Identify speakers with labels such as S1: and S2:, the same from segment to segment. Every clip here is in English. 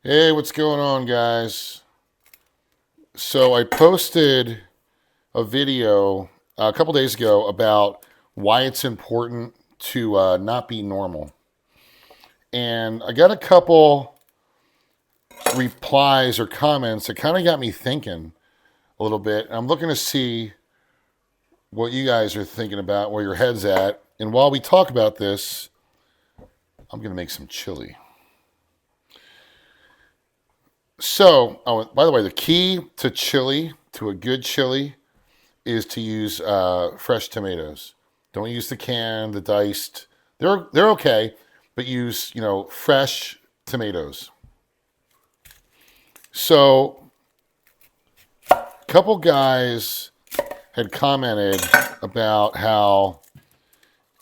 S1: Hey, what's going on, guys? So I posted a video a couple days ago about why it's important to not be normal. And I got a couple replies or comments that kind of got me thinking a little bit. I'm looking to see what you guys are thinking about, where your head's at. And while we talk about this, I'm going to make some chili. So, oh, by the way, the key to chili, to a good chili, is to use fresh tomatoes. Don't use the canned, the diced. They're okay, but use fresh tomatoes. So, a couple guys had commented about how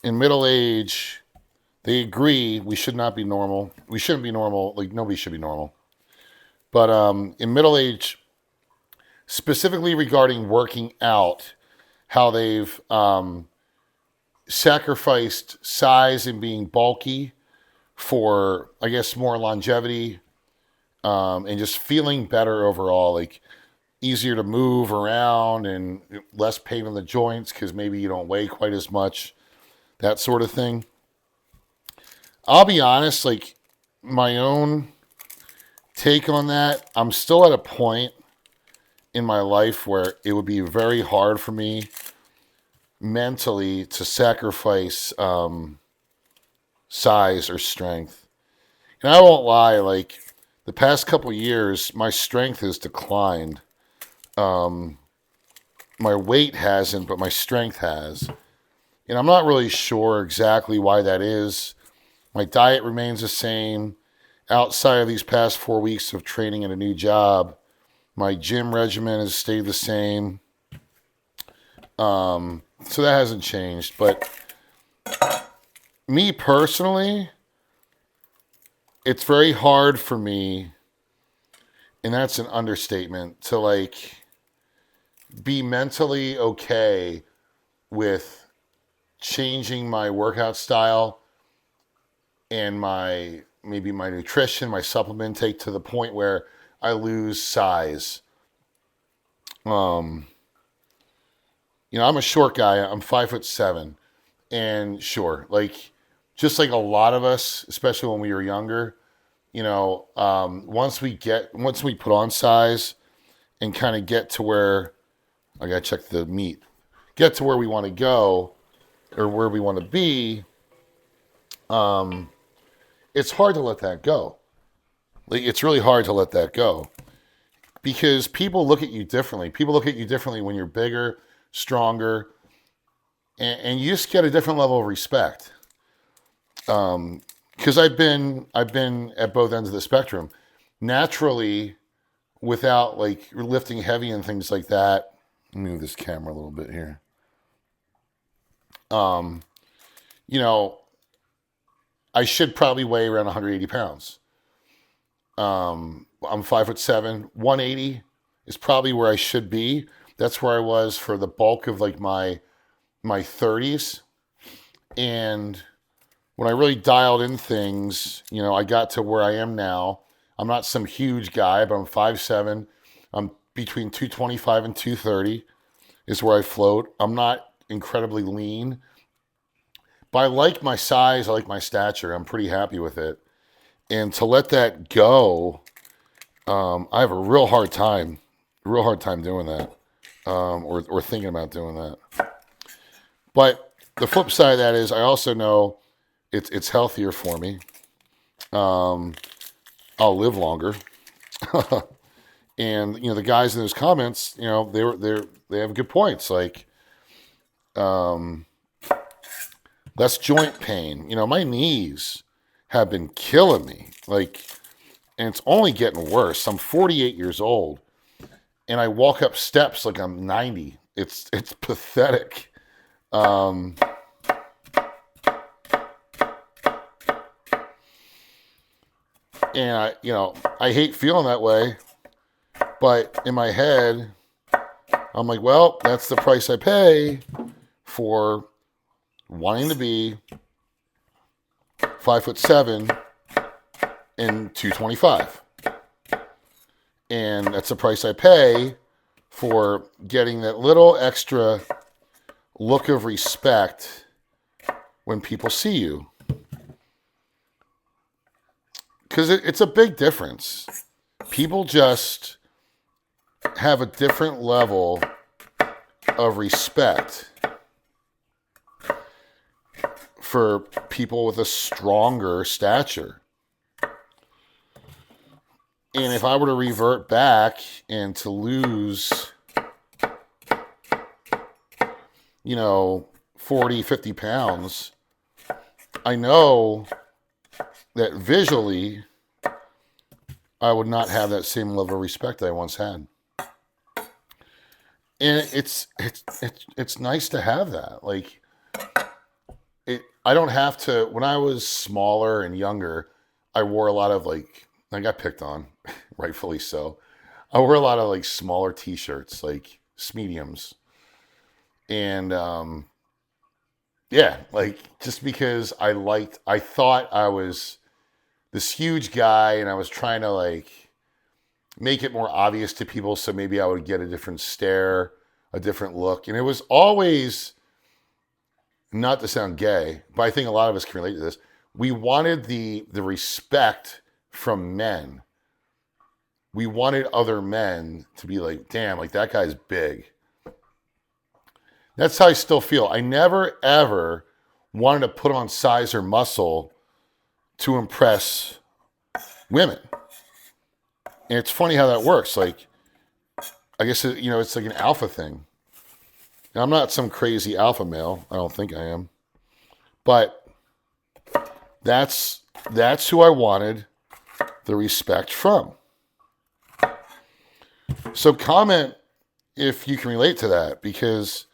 S1: in middle age they agree we should not be normal. We shouldn't be normal. Like nobody should be normal. But in middle age, specifically regarding working out, how they've sacrificed size and being bulky for, I guess, more longevity and just feeling better overall, like easier to move around and less pain in the joints because maybe you don't weigh quite as much, that sort of thing. I'll be honest, like my own take on that, I'm still at a point in my life where it would be very hard for me mentally to sacrifice size or strength. And I won't lie, like the past couple years, my strength has declined. My weight hasn't, but my strength has. And I'm not really sure exactly why that is. My diet remains the same. Outside of these past 4 weeks of training in a new job, my gym regimen has stayed the same. So that hasn't changed. But me personally, it's very hard for me, and that's an understatement, to like be mentally okay with changing my workout style and maybe my nutrition, my supplement intake to the point where I lose size. I'm a short guy. I'm 5'7", and sure, like just like a lot of us, especially when we were younger, once we put on size and kind of get to where I gotta check the meat, get to where we want to go or where we want to be, it's hard to let that go. Like it's really hard to let that go because people look at you differently. People look at you differently when you're bigger, stronger, and you just get a different level of respect. Because I've been at both ends of the spectrum. Naturally, without like lifting heavy and things like that. Let me move this camera a little bit here. You know, I should probably weigh around 180 pounds. I'm 5'7", 180 is probably where I should be. That's where I was for the bulk of like my 30s. And when I really dialed in things, I got to where I am now. I'm not some huge guy, but I'm 5'7". I'm between 225 and 230 is where I float. I'm not incredibly lean, but I like my size. I like my stature. I'm pretty happy with it. And to let that go, I have a real hard time doing that, or thinking about doing that. But the flip side of that is I also know it's healthier for me. I'll live longer. And the guys in those comments, they have good points. Like, less joint pain. My knees have been killing me. Like, and it's only getting worse. I'm 48 years old, and I walk up steps like I'm 90. It's pathetic. And I hate feeling that way, but in my head, I'm like, well, that's the price I pay for wanting to be 5'7" and 225. And that's the price I pay for getting that little extra look of respect when people see you. Because it's a big difference. People just have a different level of respect for people with a stronger stature. And if I were to revert back and to lose, 40, 50 pounds, I know that visually I would not have that same level of respect I once had. And it's nice to have that. Like, I don't have to. When I was smaller and younger, I wore a lot of I got picked on, rightfully so. I wore a lot of smaller t-shirts, like mediums. And just because I thought I was this huge guy and I was trying to make it more obvious to people so maybe I would get a different stare, a different look. And it was always, not to sound gay, but I think a lot of us can relate to this. We wanted the respect from men. We wanted other men to be like, damn, that guy's big. That's how I still feel. I never, ever wanted to put on size or muscle to impress women. And it's funny how that works. I guess, it's like an alpha thing. And I'm not some crazy alpha male. I don't think I am. But that's who I wanted the respect from. So comment if you can relate to that, because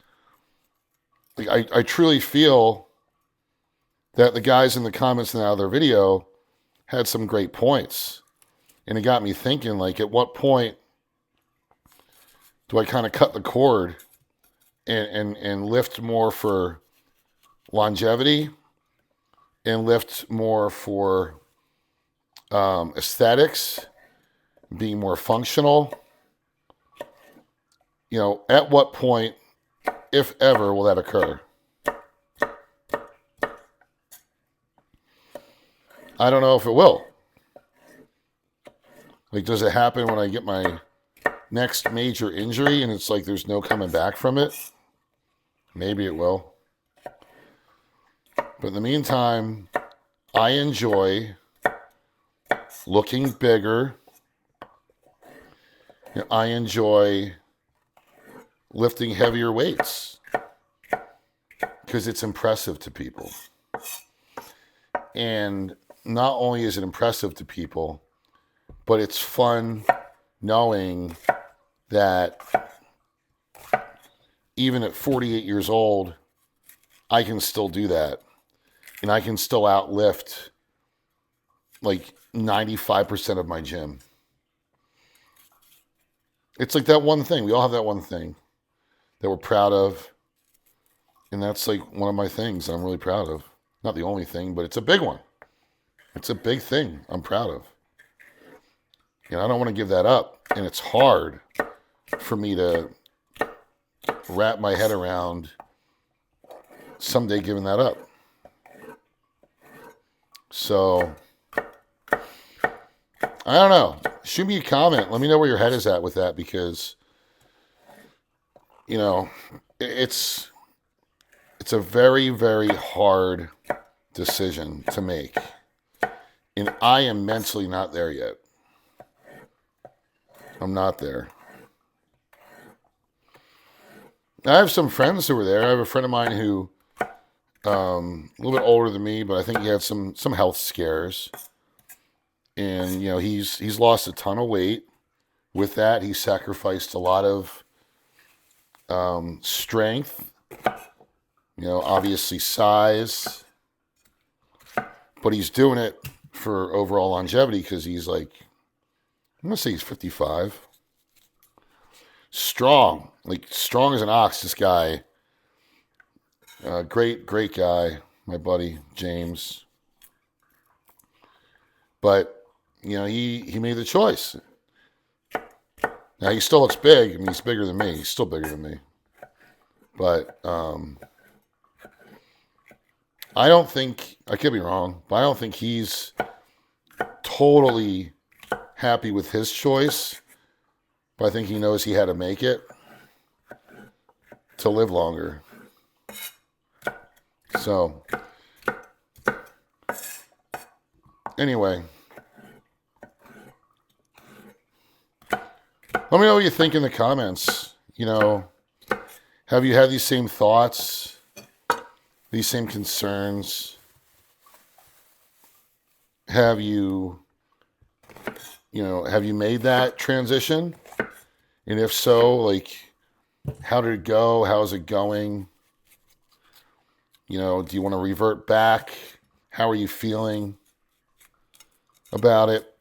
S1: I truly feel that the guys in the comments in the other video had some great points. And it got me thinking, at what point do I kind of cut the cord and lift more for longevity and lift more for aesthetics, being more functional? At what point, if ever, will that occur? I don't know if it will. Does it happen when I get my next major injury and it's there's no coming back from it? Maybe it will. But in the meantime, I enjoy looking bigger. I enjoy lifting heavier weights because it's impressive to people. And not only is it impressive to people, but it's fun knowing that even at 48 years old, I can still do that. And I can still outlift 95% of my gym. It's that one thing. We all have that one thing that we're proud of. And that's one of my things I'm really proud of. Not the only thing, but it's a big one. It's a big thing I'm proud of. And I don't want to give that up. And it's hard for me to wrap my head around someday giving that up. So, I don't know. Shoot me a comment. Let me know where your head is at with that, because, it's a very, very hard decision to make. And I am mentally not there yet. I'm not there. I have some friends who were there. I have a friend of mine who, a little bit older than me, but I think he had some health scares. And, he's lost a ton of weight. With that, he sacrificed a lot of strength, obviously size. But he's doing it for overall longevity because he's I'm going to say he's 55. Strong. Strong as an ox, this guy. Great guy, my buddy, James. But, he made the choice. Now, he still looks big. I mean, he's bigger than me. He's still bigger than me. But I don't think, I could be wrong, but I don't think he's totally happy with his choice. But I think he knows he had to make it to live longer. So, anyway, let me know what you think in the comments. You know, have you had these same thoughts, these same concerns? Have you made that transition? And if so, like, how did it go? How's it going? You know, do you want to revert back? How are you feeling about it?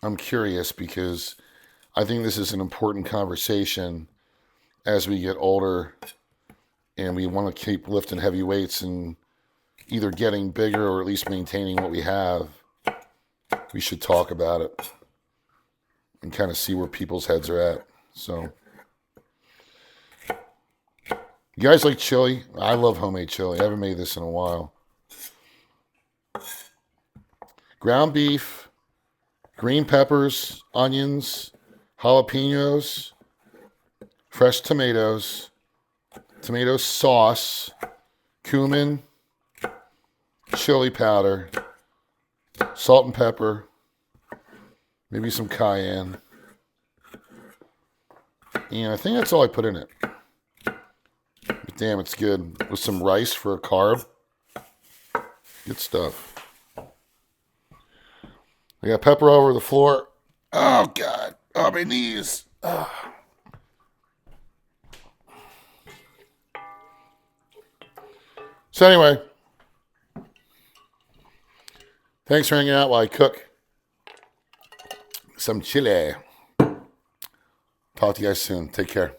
S1: I'm curious because I think this is an important conversation as we get older and we want to keep lifting heavy weights and either getting bigger or at least maintaining what we have. We should talk about it and kind of see where people's heads are at. So, you guys like chili? I love homemade chili. I haven't made this in a while. Ground beef, green peppers, onions, jalapenos, fresh tomatoes, tomato sauce, cumin, chili powder, salt and pepper, maybe some cayenne. And I think that's all I put in it. But damn, it's good. With some rice for a carb. Good stuff. I got pepper all over the floor. Oh, God. Oh, my knees. Oh. So anyway, thanks for hanging out while I cook some chili. Talk to you guys soon. Take care.